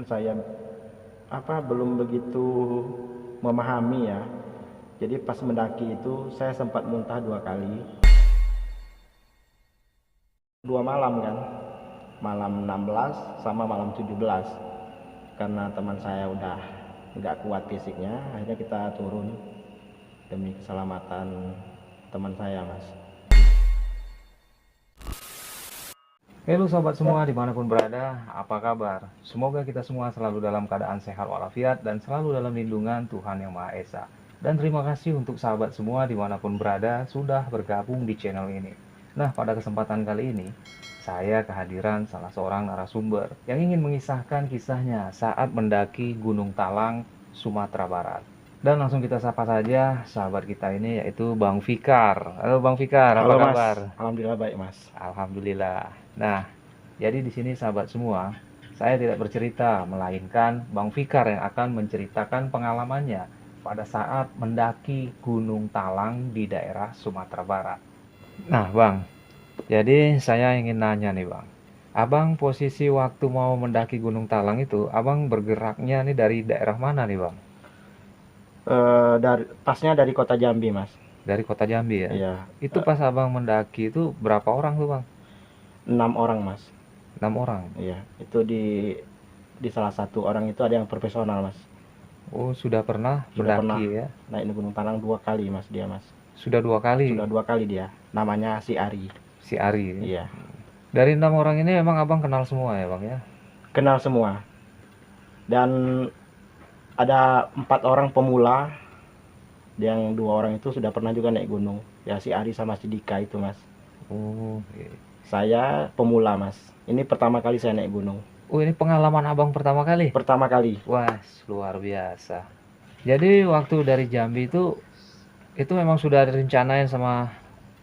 Saya belum begitu memahami ya. Jadi pas mendaki itu saya sempat muntah 2 kali, 2 malam kan, malam 16 sama malam 17. Karena teman saya udah nggak kuat fisiknya, akhirnya kita turun demi keselamatan teman saya, Mas. Halo sobat semua dimanapun berada, apa kabar? Semoga kita semua selalu dalam keadaan sehat walafiat dan selalu dalam lindungan Tuhan Yang Maha Esa. Dan terima kasih untuk sahabat semua dimanapun berada sudah bergabung di channel ini. Nah, pada kesempatan kali ini, saya kehadiran salah seorang narasumber yang ingin mengisahkan kisahnya saat mendaki Gunung Talang, Sumatera Barat. Dan langsung kita sapa saja sahabat kita ini yaitu Bang Fikar. Halo Bang Fikar, apa Halo Mas, kabar? alhamdulillah baik Mas. Alhamdulillah. Nah, jadi di sini sahabat semua, saya tidak bercerita, melainkan Bang Fikar yang akan menceritakan pengalamannya pada saat mendaki Gunung Talang di daerah Sumatera Barat. Nah, Bang, jadi saya ingin nanya nih, Bang. Abang posisi waktu mau mendaki Gunung Talang itu, Abang bergeraknya nih dari daerah mana nih, Bang? Pasnya dari kota Jambi Mas. Dari kota Jambi ya? Iya, Itu pas Abang mendaki itu berapa orang tuh, Bang? 6 orang Mas. 6 orang. Iya, itu di salah satu orang itu ada yang profesional Mas. Oh, sudah pernah Sudah pernah mendaki ya? naik Gunung Talang 2 kali Mas, dia Mas. Sudah 2 kali. Sudah 2 kali dia. Namanya si Ari. Si Ari ya. Iya, Dari 6 orang ini emang abang kenal semua ya bang ya? kenal semua. Dan ada 4 orang pemula, yang 2 orang itu sudah pernah juga naik gunung. Ya si Ari sama si Dika itu Mas. Oh, iya. Saya pemula Mas. Ini pertama kali saya naik gunung. Oh ini pengalaman abang pertama kali? Pertama kali. Wah, luar biasa. Jadi waktu dari Jambi itu memang sudah direncanain sama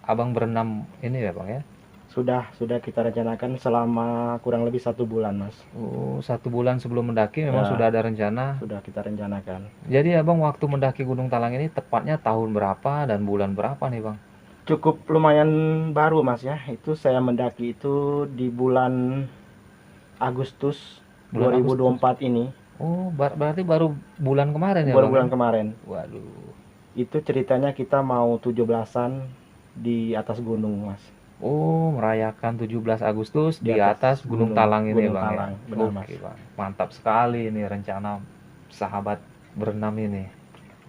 abang berenam ini ya bang ya? Sudah kita rencanakan selama kurang lebih 1 bulan Mas. Oh, 1 bulan sebelum mendaki memang Ya, sudah ada rencana. sudah kita rencanakan. Jadi abang waktu mendaki Gunung Talang ini tepatnya tahun berapa dan bulan berapa nih bang? Cukup lumayan baru Mas ya. Itu saya mendaki itu di bulan Agustus Bulan Agustus. 2024 ini. Oh, berarti baru bulan kemarin ya Baru bang ya? bulan kemarin. Waduh. Itu ceritanya kita mau 17-an di atas gunung Mas. Oh, merayakan 17 Agustus Di di atas atas Gunung Talang ini ya, Gunung Bang ya. Talang, benar Mas. Oke, Bang. Mantap sekali ini rencana sahabat berenam ini.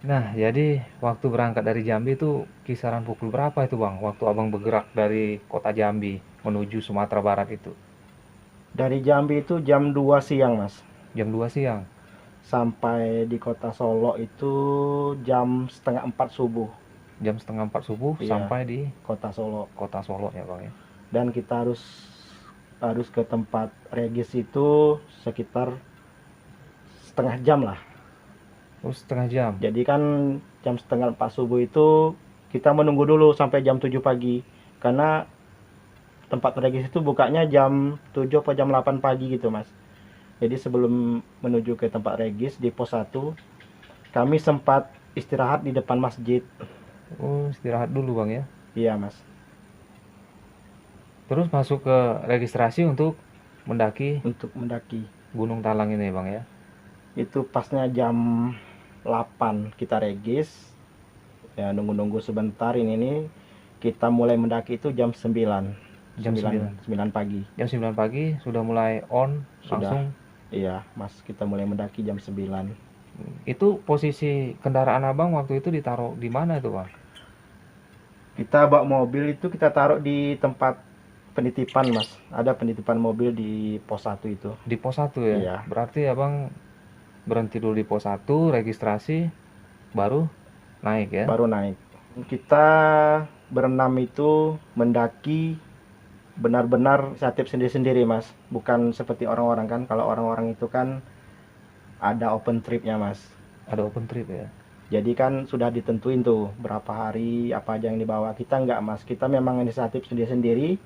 Nah, jadi waktu berangkat dari Jambi itu kisaran pukul berapa itu, Bang? Waktu Abang bergerak dari kota Jambi menuju Sumatera Barat itu. Dari Jambi itu jam 2 siang Mas. Jam 2 siang, Sampai di kota Solo itu jam setengah 4 subuh. jam setengah 4 subuh Iya, sampai di kota Solo. kota Solo ya, Bang ya. Dan kita harus harus ke tempat regis itu sekitar setengah jam lah. Oh, setengah jam. Jadi kan jam setengah 4 subuh itu kita menunggu dulu sampai jam 7 pagi. Karena tempat regis itu bukanya jam 7 atau jam 8 pagi gitu Mas. Jadi sebelum menuju ke tempat regis di pos 1, kami sempat istirahat di depan masjid. Oh, istirahat dulu, Bang ya. Iya Mas. Terus masuk ke registrasi untuk mendaki Untuk mendaki. Gunung Talang ini, Bang ya. Itu pasnya jam 8 kita regis. Ya nunggu-nunggu sebentar ini nih. Kita mulai mendaki itu jam 9. Jam 9. 9 pagi. Jam 9 pagi sudah mulai on Sudah. langsung. Iya, Mas, kita mulai mendaki jam 9. Itu posisi kendaraan Abang waktu itu ditaruh di mana itu, Bang? Kita bawa mobil itu kita taruh di tempat penitipan, Mas. Ada penitipan mobil di pos 1 itu. Di pos 1 ya. Iya, Berarti Abang berhenti dulu di pos 1, registrasi baru naik ya. baru naik. Kita berenam itu mendaki benar-benar inisiatif sendiri-sendiri, Mas. Bukan seperti orang-orang kan. Kalau orang-orang itu kan ada open tripnya, Mas. Ada open trip ya. Jadi kan sudah ditentuin tuh berapa hari apa aja yang dibawa. Kita enggak Mas, kita memang inisiatif sendiri-sendiri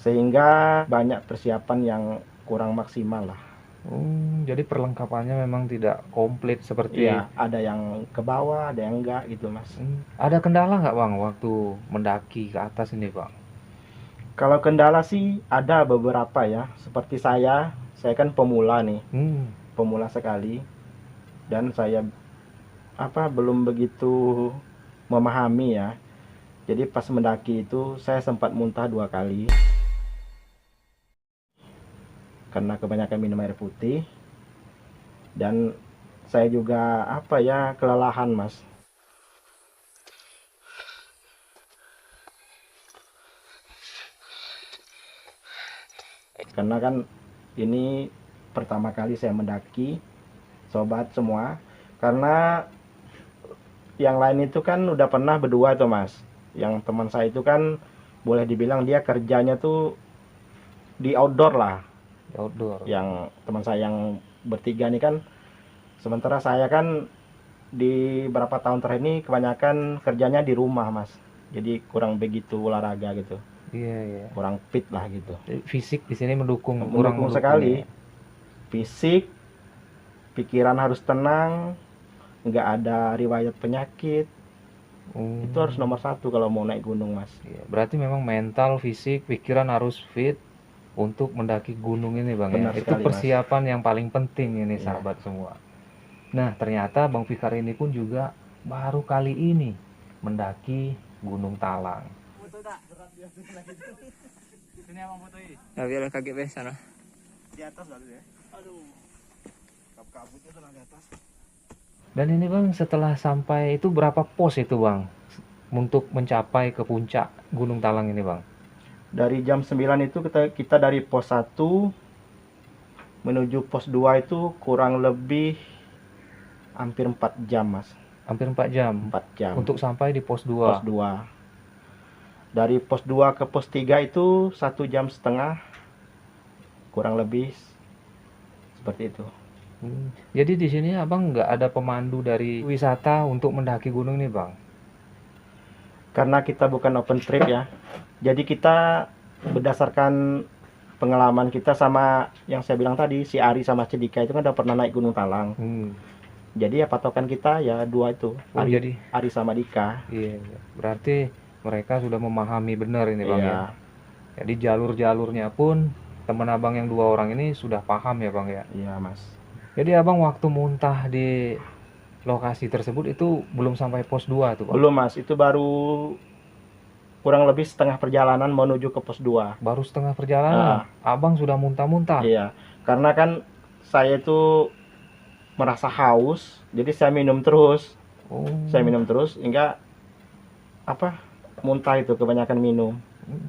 sehingga banyak persiapan yang kurang maksimal lah. Jadi perlengkapannya memang tidak komplit seperti. Iya, ada yang ke bawah, ada yang enggak gitu Mas. Ada kendala nggak Bang waktu mendaki ke atas ini, Bang? Kalau kendala sih ada beberapa ya. Seperti Saya kan pemula nih, Hmm. pemula sekali, dan saya belum begitu memahami ya. Jadi pas mendaki itu saya sempat muntah 2 kali karena kebanyakan minum air putih, dan saya juga kelelahan mas. Karena kan ini pertama kali saya mendaki, sobat semua. Karena yang lain itu kan udah pernah berdua tuh mas. Yang teman saya itu kan boleh dibilang dia kerjanya tuh di outdoor lah. Outdoor. Yang teman saya yang bertiga nih kan, sementara saya kan di beberapa tahun terakhir ini kebanyakan kerjanya di rumah mas. Jadi kurang begitu olahraga gitu, Iya, iya. kurang fit lah gitu. Jadi fisik di sini mendukung, kurang Mendukung mendukung sekali. ya. Fisik, pikiran harus tenang, nggak ada riwayat penyakit. Itu harus nomor 1 kalau mau naik gunung mas. Iya, berarti memang mental, fisik, pikiran harus fit untuk mendaki gunung ini bang Benar ya. Itu sekali, Mas. persiapan yang paling penting ini Iya. sahabat semua. Nah ternyata Bang Fikar ini pun juga baru kali ini mendaki Gunung Talang. Sini abang fotoin. Ya biar kaget be sana. Di atas lalu ya. Aduh. Kabut-kabutnya tuh di atas. Dan ini bang setelah sampai itu berapa pos itu bang untuk mencapai ke puncak Gunung Talang ini bang? Dari jam 9 itu kita dari pos 1 menuju pos 2 itu kurang lebih hampir 4 jam mas. Hampir 4 jam. 4 jam. Untuk sampai di pos 2. Pos 2. Dari pos 2 ke pos 3 itu 1,5 jam, kurang lebih seperti itu. Jadi di sini abang nggak ada pemandu dari wisata untuk mendaki gunung nih bang? Karena kita bukan open trip ya, jadi kita berdasarkan pengalaman kita sama yang saya bilang tadi, si Ari sama Cedika itu kan udah pernah naik Gunung Talang. Jadi ya patokan kita ya 2 itu, Oh, jadi Ari sama Dika. iya, berarti mereka sudah memahami benar ini bang Iya. ya. Jadi jalur-jalurnya pun teman abang yang 2 orang ini sudah paham ya bang ya. Iya mas. Jadi abang waktu muntah di lokasi tersebut itu belum sampai pos 2 tuh bang? Belum mas, itu baru kurang lebih setengah perjalanan menuju ke pos 2. Baru setengah perjalanan, abang sudah muntah-muntah? Iya, karena kan saya itu merasa haus, jadi saya minum terus. Saya minum terus hingga muntah itu, kebanyakan minum.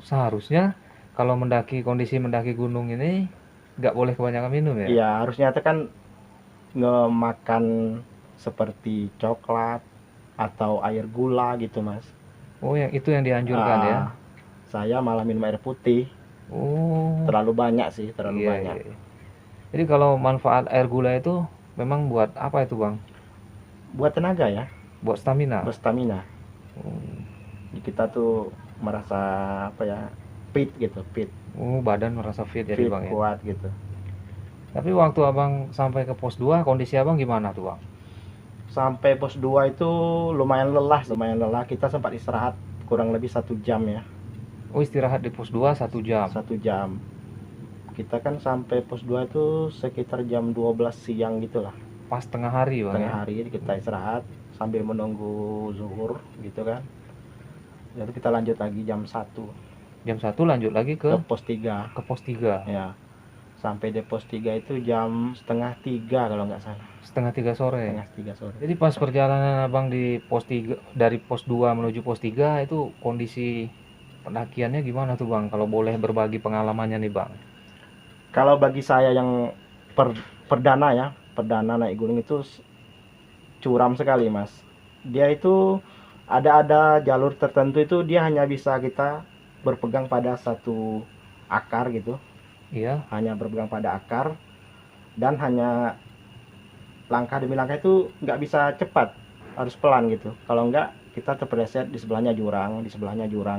Seharusnya kalau kondisi mendaki gunung ini nggak boleh kebanyakan minum ya? Iya, harusnya itu kan ngemakan seperti coklat atau air gula gitu mas. Oh, yang itu yang dianjurkan ya? Saya malah minum air putih. Oh, Terlalu banyak sih, terlalu iya, banyak. iya. Jadi kalau manfaat air gula itu memang buat apa itu bang? Buat tenaga ya, Buat stamina? buat stamina. Jadi kita tuh merasa fit gitu, fit. Oh, badan merasa fit jadi Fit, bang ya? kuat gitu. Tapi waktu abang sampai ke pos 2 kondisi abang gimana tuh bang? Sampai pos 2 itu lumayan lelah. Kita sempat istirahat kurang lebih 1 jam ya. Oh, istirahat di pos 2 1 jam? 1 jam. Kita kan sampai pos 2 itu sekitar jam 12 siang gitulah. Pas tengah hari bang Tengah ya? hari kita istirahat sambil menunggu zuhur gitu kan. Lalu kita lanjut lagi jam 1 Jam 1 lanjut lagi ke ke pos 3. pos 3? Ya. Sampai di pos 3 itu jam setengah 3 kalau nggak salah. Setengah 3 sore? Setengah 3 sore. Jadi pas perjalanan abang di pos 3, dari pos 2 menuju pos 3 itu kondisi pendakiannya gimana tuh bang? Kalau boleh berbagi pengalamannya nih bang. Kalau bagi saya yang perdana naik gunung itu curam sekali mas. Dia itu ada jalur tertentu itu dia hanya bisa kita berpegang pada satu akar gitu. Iya. Hanya berpegang pada akar dan hanya langkah demi langkah itu nggak bisa cepat, harus pelan gitu. Kalau nggak kita terpeleset, di sebelahnya jurang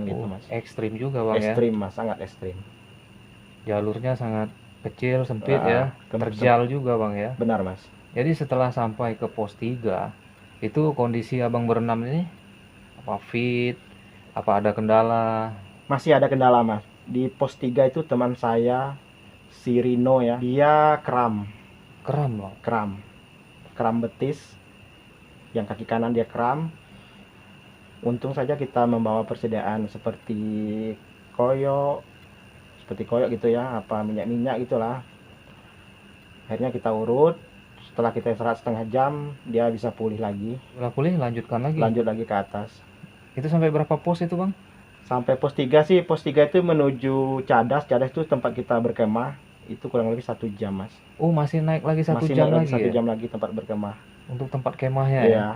gitu mas. Ekstrim juga bang ya? Ekstrim mas, sangat ekstrim. Jalurnya sangat kecil, sempit ya, terjal juga bang ya? Benar mas. Jadi setelah sampai ke pos 3 itu kondisi abang berenam ini apa fit? Apa ada kendala? Masih ada kendala mas. Di pos 3 itu teman saya si Rino ya, dia kram Bang. kram betis, yang kaki kanan dia kram. Untung saja kita membawa persediaan seperti koyo gitu ya, apa minyak gitulah. Akhirnya kita urut, setelah kita istirahat setengah jam dia bisa pulih lagi, Setelah pulih lanjut lagi ke atas. Itu sampai berapa pos itu Bang? Sampai pos 3 sih. Pos 3 itu menuju Cadas itu tempat kita berkemah, itu kurang lebih 1 jam mas. Oh masih naik lagi satu Masih jam naik lagi lagi 1 ya jam lagi tempat berkemah. untuk tempat kemahnya ya. Iya,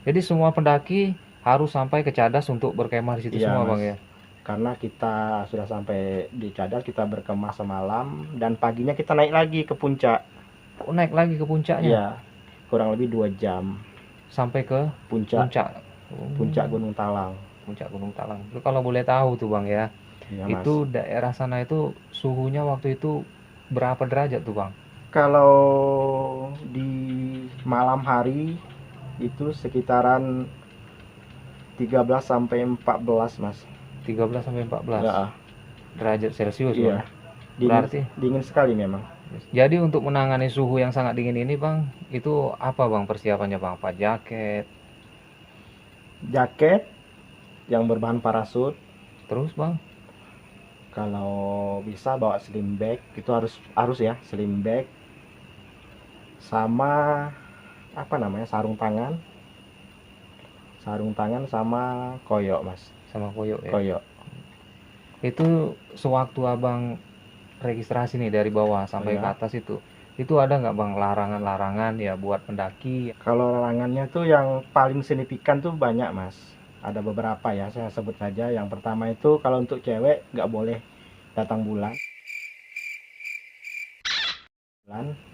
Jadi semua pendaki harus sampai ke Cadas untuk berkemah di situ iya semua mas, Bang ya. karena kita sudah sampai di Cadas, kita berkemah semalam dan paginya kita naik lagi ke puncak. Oh, naik lagi ke puncaknya Iya, kurang lebih 2 jam sampai ke puncak puncak. Oh, puncak Gunung Talang. puncak Gunung Talang. Itu kalau boleh tahu tuh Bang ya. Iya mas, Itu daerah sana itu suhunya waktu itu berapa derajat tuh Bang? kalau di malam hari itu sekitaran 13 sampai 14 mas. 13 sampai 14 Ya, derajat Celcius Bang. iya, Berarti dingin sekali memang. jadi untuk menangani suhu yang sangat dingin ini Bang, itu apa Bang persiapannya Bang? Apa jaket? Jaket yang berbahan parasut, Terus Bang? kalau bisa bawa slim bag, itu harus ya, slim bag sama apa namanya, sarung tangan sama koyo mas. Sama koyo ya. Koyo. Itu sewaktu Abang registrasi nih dari bawah sampai ke Iya. atas itu ada nggak Bang larangan-larangan ya buat pendaki? Kalau larangannya tuh yang paling signifikan tuh banyak mas, ada beberapa ya, saya sebut saja. Yang pertama itu kalau untuk cewek nggak boleh datang bulan,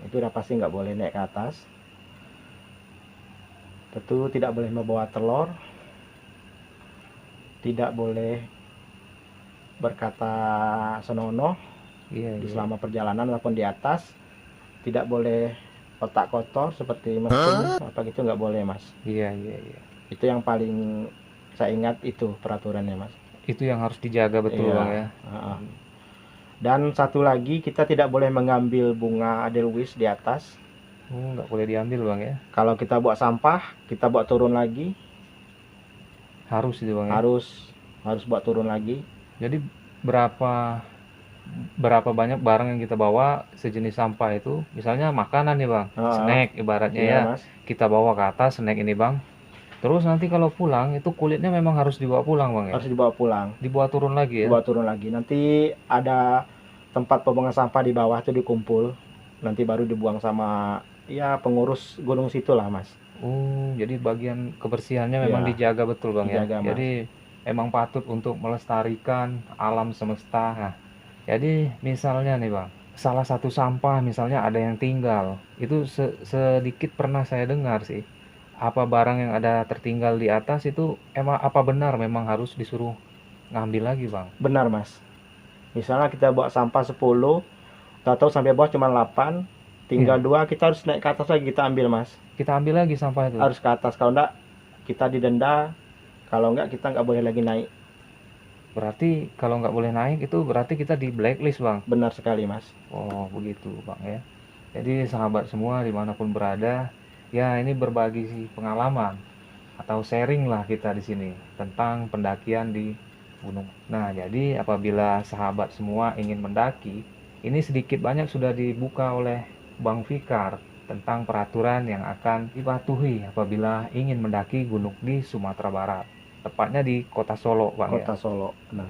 itu udah pasti nggak boleh naik ke atas. Tentu tidak boleh membawa telur, tidak boleh berkata senonoh Iya, di iya. selama perjalanan maupun di atas. Tidak boleh otak kotor seperti mesum apa gitu, nggak boleh mas. Iya, iya, iya. Itu yang paling saya ingat, itu peraturannya mas. Itu yang harus dijaga betul Iya. Bang ya. Dan satu lagi, kita tidak boleh mengambil bunga edelweiss di atas. Oh, nggak boleh diambil Bang ya. Kalau kita buat sampah, kita buat turun lagi. Harus itu Bang ya. Harus buat turun lagi. Jadi berapa banyak barang yang kita bawa sejenis sampah itu, misalnya makanan nih Bang, snack ibaratnya Iya ya. mas, Kita bawa ke atas snack ini Bang. Terus nanti kalau pulang itu kulitnya memang harus dibawa pulang Bang ya. harus dibawa pulang. Dibawa turun lagi ya. Dibawa turun lagi. Nanti ada tempat pembuangan sampah di bawah itu dikumpul. Nanti baru dibuang sama ya pengurus gunung situ lah mas. Oh, jadi bagian kebersihannya memang Iya, dijaga betul Bang ya. dijaga, Mas. Jadi emang patut untuk melestarikan alam semesta. Nah, jadi misalnya nih Bang, salah satu sampah misalnya ada yang tinggal, itu sedikit pernah saya dengar sih. Apa barang yang ada tertinggal di atas itu emang apa benar memang harus disuruh ngambil lagi Bang? Benar mas. Misalnya kita bawa sampah 10, tahu sampai bawah cuma 8, tinggal 2, kita harus naik ke atas lagi, kita ambil mas. Kita ambil lagi sampah itu. Harus ke atas, kalau enggak kita didenda, kalau enggak kita nggak boleh lagi naik. Berarti kalau nggak boleh naik itu berarti kita di blacklist Bang. Benar sekali mas. Oh begitu Bang ya. Jadi sahabat semua dimanapun berada, ya ini berbagi pengalaman atau sharing lah kita di sini tentang pendakian di gunung. Nah jadi apabila sahabat semua ingin mendaki, ini sedikit banyak sudah dibuka oleh Bang Fikar tentang peraturan yang akan dipatuhi apabila ingin mendaki gunung di Sumatera Barat. Tepatnya di kota Solo Bang ya. Kota Solo, benar.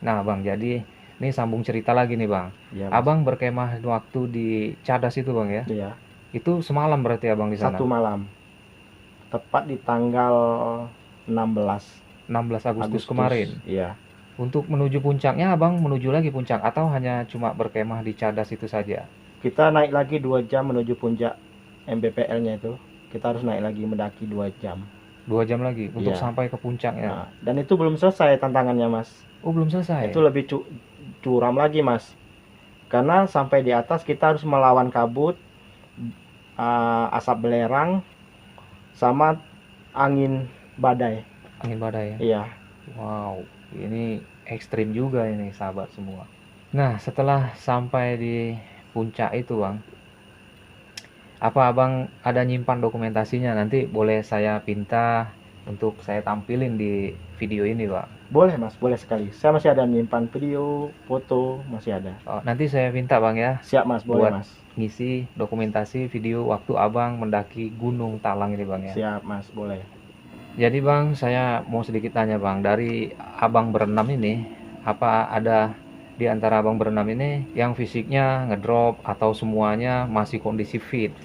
Nah Bang, jadi ini sambung cerita lagi nih Bang. Iya, Mas. Abang berkemah waktu di Cadas itu Bang ya? Iya, Itu semalam berarti Abang di sana? 1 malam. Tepat di tanggal 16 16 Agustus kemarin. Iya. Untuk menuju puncaknya Abang menuju lagi puncak atau hanya cuma berkemah di Cadas itu saja? Kita naik lagi 2 jam menuju puncak MBPL-nya itu. Kita harus naik lagi mendaki 2 jam. 2 jam lagi untuk Iya. sampai ke puncaknya. Nah, dan itu belum selesai tantangannya, Mas. Oh, belum selesai. Itu lebih curam lagi, Mas. Karena sampai di atas kita harus melawan kabut, asap belerang, sama angin badai. Angin badai ya? Iya. Wow, ini ekstrim juga ini sahabat semua. Nah, setelah sampai di puncak itu bang, apa abang ada nyimpan dokumentasinya? Nanti boleh saya pinta untuk saya tampilin di video ini bang. Boleh mas, boleh sekali. Saya masih ada menyimpan video, foto, masih ada. Oh, nanti saya minta bang ya, Siap mas, boleh buat mas. ngisi dokumentasi video waktu abang mendaki Gunung Talang ini bang ya. Siap mas, boleh. Jadi bang, saya mau sedikit tanya bang, dari abang berenam ini, apa ada di antara abang berenam ini yang fisiknya ngedrop atau semuanya masih kondisi fit?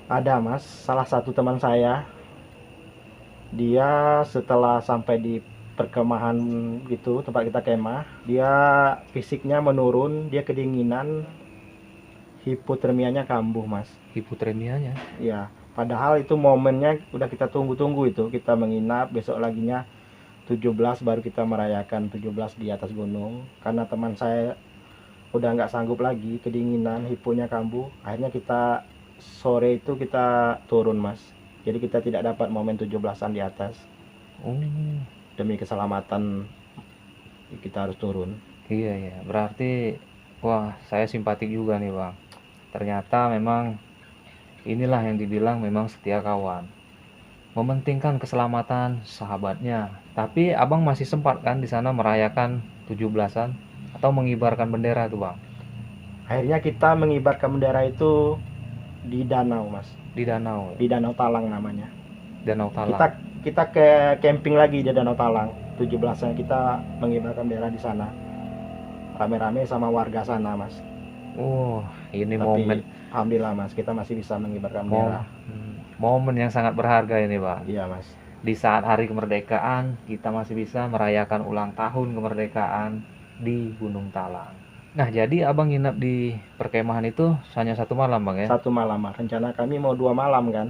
Ada mas, salah satu teman saya, dia setelah sampai di perkemahan gitu, tempat kita kemah, dia fisiknya menurun, dia kedinginan, hipotermianya kambuh mas. Hipotermianya? Ya, padahal itu momennya udah kita tunggu-tunggu itu, kita menginap, besok laginya 17 baru kita merayakan 17 di atas gunung. Karena teman saya udah nggak sanggup lagi, kedinginan, hiponya kambuh, akhirnya kita sore itu kita turun mas. Jadi kita tidak dapat momen 17-an di atas. Oh, Demi keselamatan kita harus turun. iya ya. Berarti, wah, saya simpatik juga nih bang. Ternyata memang inilah yang dibilang memang setia kawan. Mementingkan keselamatan sahabatnya. Tapi abang masih sempat kan di sana merayakan 17-an atau mengibarkan bendera tuh bang? Akhirnya kita mengibarkan bendera itu di danau mas, Di danau, di Danau Talang namanya. Danau kita Talang. kita ke camping lagi di Danau Talang. 17-nya kita mengibarkan bendera di sana rame-rame sama warga sana mas. Ini momen Tapi alhamdulillah mas, kita masih bisa mengibarkan mom- bendera. momen yang sangat berharga ini bang. Iya mas. Di saat hari kemerdekaan, kita masih bisa merayakan ulang tahun kemerdekaan di Gunung Talang. Nah, jadi abang nginep di perkemahan itu hanya 1 malam bang ya? 1 malam mas, rencana kami mau 2 malam kan,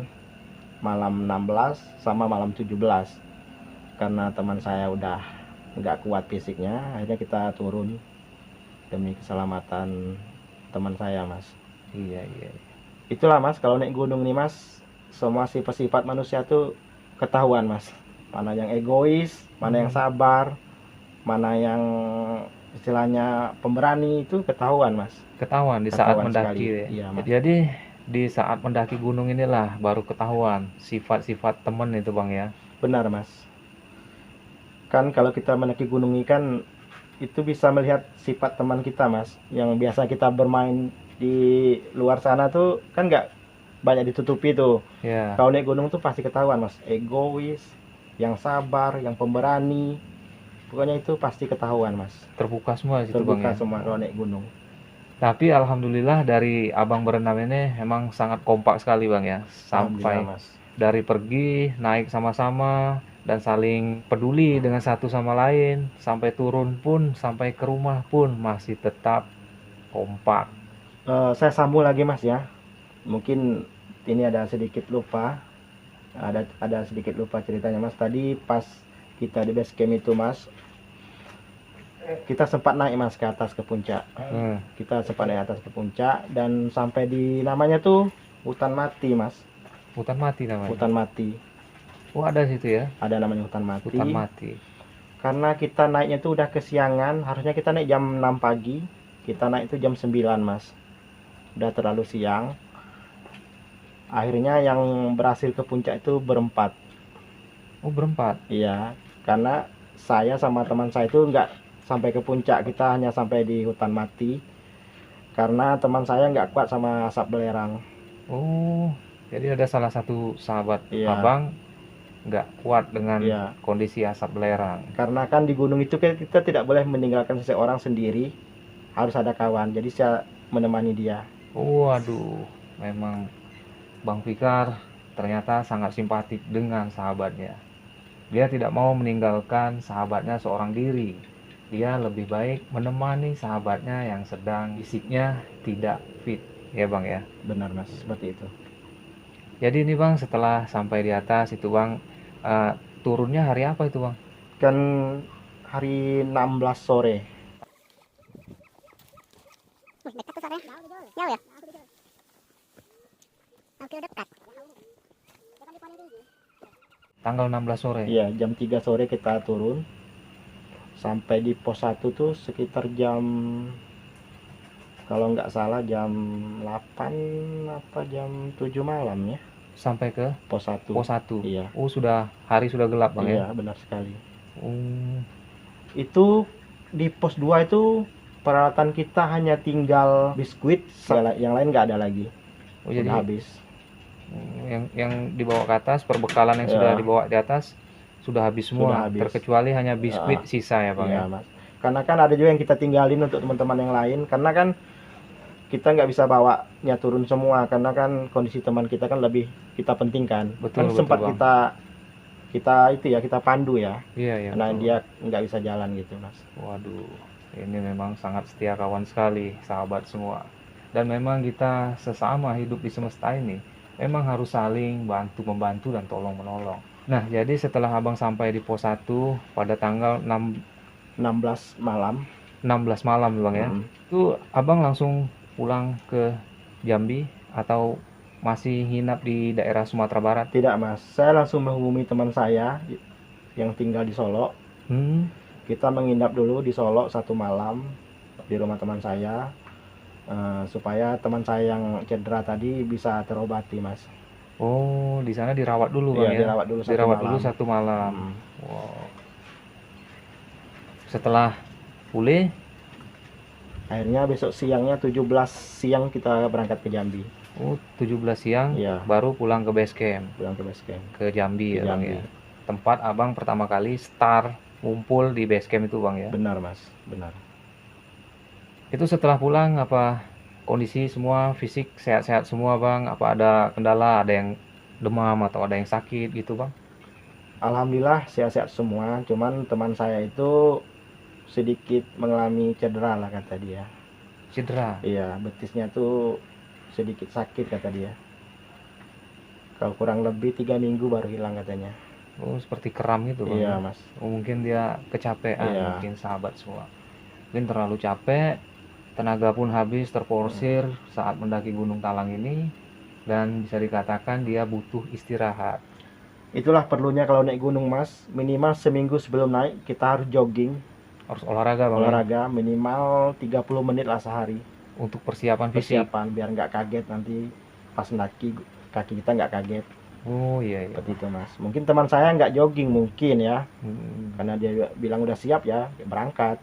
malam 16 sama malam 17. Karena teman saya udah nggak kuat fisiknya, akhirnya kita turun demi keselamatan teman saya mas. Iya, iya. Itulah mas, kalau naik gunung nih mas, semua sifat-sifat manusia tuh ketahuan mas. Mana yang egois, mana yang sabar, mana yang istilahnya pemberani, itu ketahuan mas. Ketahuan di saat Ketahuan mendaki sekali. ya. Iya mas. Jadi di saat mendaki gunung inilah baru ketahuan sifat-sifat temen itu bang ya. Benar mas. Kan kalau kita mendaki gunung ini kan itu bisa melihat sifat teman kita mas. Yang biasa kita bermain di luar sana tuh kan nggak banyak ditutupi tuh. Ya, Kalau naik gunung tuh pasti ketahuan mas. Egois, yang sabar, yang pemberani. Pokoknya itu pasti ketahuan mas. terbuka semua di situ bang Terbuka ya. semua kalau naik gunung. Tapi alhamdulillah dari abang berenam ini memang sangat kompak sekali bang ya. Alhamdulillah Sampai mas. dari pergi naik sama-sama dan saling peduli dengan satu sama lain, sampai turun pun, sampai ke rumah pun masih tetap kompak. Saya sambung lagi mas ya. Mungkin ini ada sedikit lupa. Ada sedikit lupa ceritanya mas. Tadi pas kita di base camp itu mas, kita sempat naik mas ke atas ke puncak. Kita sempat naik atas ke puncak dan sampai di namanya tuh hutan mati mas. Hutan mati namanya. Hutan mati. Oh, ada situ ya, Ada namanya hutan mati. hutan mati. Karena kita naiknya tuh udah kesiangan, harusnya kita naik jam 6 pagi. Kita naik itu jam 9 mas. Udah terlalu siang. Akhirnya yang berhasil ke puncak itu berempat. Oh, berempat. Iya, karena saya sama teman saya itu nggak sampai ke puncak, kita hanya sampai di hutan mati. Karena teman saya nggak kuat sama asap belerang. Oh, jadi ada salah satu sahabat Iya, abang nggak kuat dengan iya. kondisi asap belerang. Karena kan di gunung itu kita tidak boleh meninggalkan seseorang sendiri, harus ada kawan. Jadi saya menemani dia. Waduh, memang Bang Fikar ternyata sangat simpatik dengan sahabatnya. Dia tidak mau meninggalkan sahabatnya seorang diri. Dia lebih baik menemani sahabatnya yang sedang fisiknya tidak fit. Ya Bang ya. Benar mas, seperti itu. Jadi ini Bang, setelah sampai di atas itu Bang, turunnya hari apa itu Bang? Kan hari 16 sore. Dekat tuh soalnya. Jauh ya? Oke, dekat. Tanggal 16 sore. Iya, jam 3 sore kita turun. Sampai di pos 1 tuh sekitar jam, kalau nggak salah jam 8 apa jam 7 malam ya, Sampai ke pos 1. pos 1. Iya. Oh, hari sudah gelap Bang Iya, ya? benar sekali. Oh, Itu di pos 2 itu peralatan kita hanya tinggal biskuit, yang lain nggak ada lagi. oh Udah jadi habis. yang dibawa ke atas, perbekalan yang sudah Ya, dibawa di atas sudah habis sudah semua, habis. terkecuali hanya biskuit Ya, sisa ya Bang iya, ya? Mas. Karena kan ada juga yang kita tinggalin untuk teman-teman yang lain, karena kan kita nggak bisa bawanya turun semua, karena kan kondisi teman kita kan lebih kita pentingkan. Betul, Kan sempat Bang. kita itu ya, kita pandu ya, Iya, karena betul. dia nggak bisa jalan gitu, Mas. Waduh, ini memang sangat setia kawan sekali, sahabat semua. Dan memang kita sesama hidup di semesta ini, memang harus saling bantu-membantu dan tolong-menolong. Nah, jadi setelah Abang sampai di pos 1 pada tanggal 16 malam. 16 malam Bang ya, itu Abang langsung pulang ke Jambi atau masih nginap di daerah Sumatera Barat? Tidak, Mas. Saya langsung menghubungi teman saya yang tinggal di Solo. Kita menginap dulu di Solo 1 malam di rumah teman saya, supaya teman saya yang cedera tadi bisa terobati, Mas. Oh, di sana dirawat dulu Bang Iya, ya? dirawat dulu 1 Dirawat malam. dulu 1 malam. Hmm. Wow. Setelah pulih, Akhirnya besok siangnya 17 siang kita berangkat ke Jambi. 17 siang Iya, baru pulang ke base camp, pulang ke base camp. ke Jambi Ke ya Bang Jambi. ya? Tempat Abang pertama kali start ngumpul di base camp itu Bang ya? Benar, Mas. Benar. Itu setelah pulang apa kondisi semua fisik sehat-sehat semua Bang? Apa ada kendala, ada yang demam atau ada yang sakit gitu Bang? Alhamdulillah sehat-sehat semua, cuman teman saya itu sedikit mengalami cedera lah kata dia. Cedera? Iya, betisnya tuh sedikit sakit kata dia. Kalau kurang lebih 3 minggu baru hilang katanya. Oh, seperti kram gitu Bang Iya, ya? Mas. Oh, mungkin dia kecapean, Iya. mungkin sahabat semua. Mungkin terlalu capek, tenaga pun habis terporsir saat mendaki Gunung Talang ini, dan bisa dikatakan dia butuh istirahat. Itulah perlunya kalau naik gunung, Mas. Minimal seminggu sebelum naik kita harus jogging, Harus olahraga Bang ya? olahraga minimal 30 menit lah sehari. Untuk persiapan fisik. Persiapan biar nggak kaget nanti pas mendaki, kaki kita nggak kaget. Oh iya, iya. Seperti itu, Mas. Mungkin teman saya nggak jogging mungkin ya, karena dia bilang udah siap ya berangkat.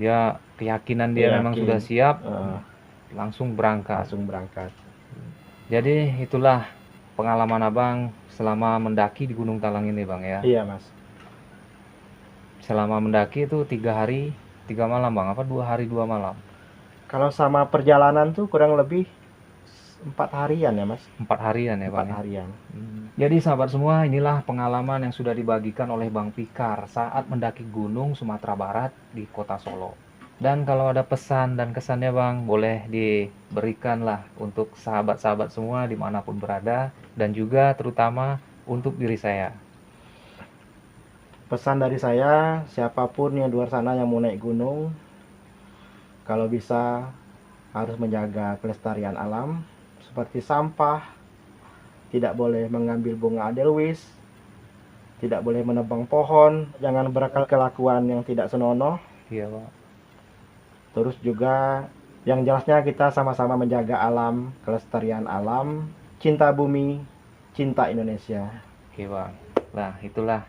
Dia keyakinan dia memang Yakin. sudah siap, Eh, langsung berangkat. langsung berangkat. Jadi itulah pengalaman Abang selama mendaki di Gunung Talang ini Bang ya. Iya, Mas. Selama mendaki itu 3 hari 3 malam Bang, apa 2 hari 2 malam? Kalau sama perjalanan tuh kurang lebih 4 harian ya, Mas. 4 harian ya 4 Bang ya? harian. Jadi sahabat semua, inilah pengalaman yang sudah dibagikan oleh Bang Fikar saat mendaki Gunung Sumatera Barat di kota Solo. Dan kalau ada pesan dan kesannya Bang, boleh diberikanlah untuk sahabat-sahabat semua dimanapun berada, dan juga terutama untuk diri saya. Pesan dari saya, siapapun yang di luar sana yang mau naik gunung, kalau bisa harus menjaga kelestarian alam, seperti sampah, tidak boleh mengambil bunga edelweiss, tidak boleh menebang pohon, jangan berkelakuan yang tidak senonoh. Iya Pak. Terus juga yang jelasnya kita sama-sama menjaga alam, kelestarian alam, cinta bumi, cinta Indonesia. Oke Bang. Nah itulah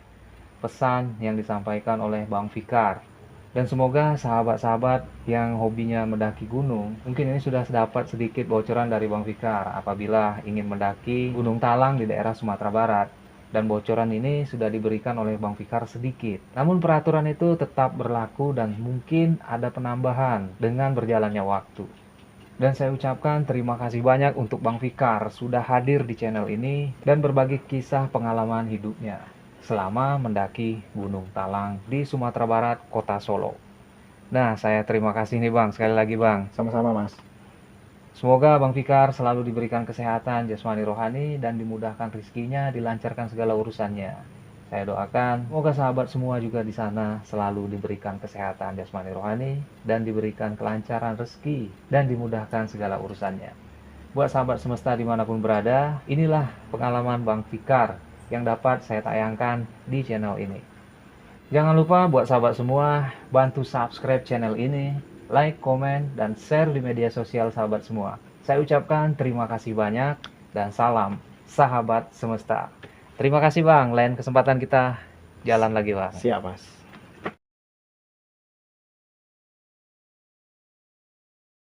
pesan yang disampaikan oleh Bang Fikar. Dan semoga sahabat-sahabat yang hobinya mendaki gunung, mungkin ini sudah dapat sedikit bocoran dari Bang Fikar apabila ingin mendaki Gunung Talang di daerah Sumatera Barat. Dan bocoran ini sudah diberikan oleh Bang Fikar sedikit. Namun peraturan itu tetap berlaku dan mungkin ada penambahan dengan berjalannya waktu. Dan saya ucapkan terima kasih banyak untuk Bang Fikar sudah hadir di channel ini dan berbagi kisah pengalaman hidupnya selama mendaki Gunung Talang di Sumatera Barat, kota Solo. Nah, saya terima kasih nih Bang, sekali lagi Bang. Sama-sama, Mas. Semoga Bang Fikar selalu diberikan kesehatan jasmani rohani dan dimudahkan rezekinya, dilancarkan segala urusannya. Saya doakan semoga sahabat semua juga di sana selalu diberikan kesehatan jasmani rohani dan diberikan kelancaran rezeki dan dimudahkan segala urusannya. Buat sahabat semesta dimanapun berada, inilah pengalaman Bang Fikar yang dapat saya tayangkan di channel ini. Jangan lupa buat sahabat semua, bantu subscribe channel ini, like, komen, dan share di media sosial sahabat semua. Saya ucapkan terima kasih banyak, dan salam sahabat semesta. Terima kasih Bang, lain kesempatan kita jalan lagi Bang. Siap, Mas.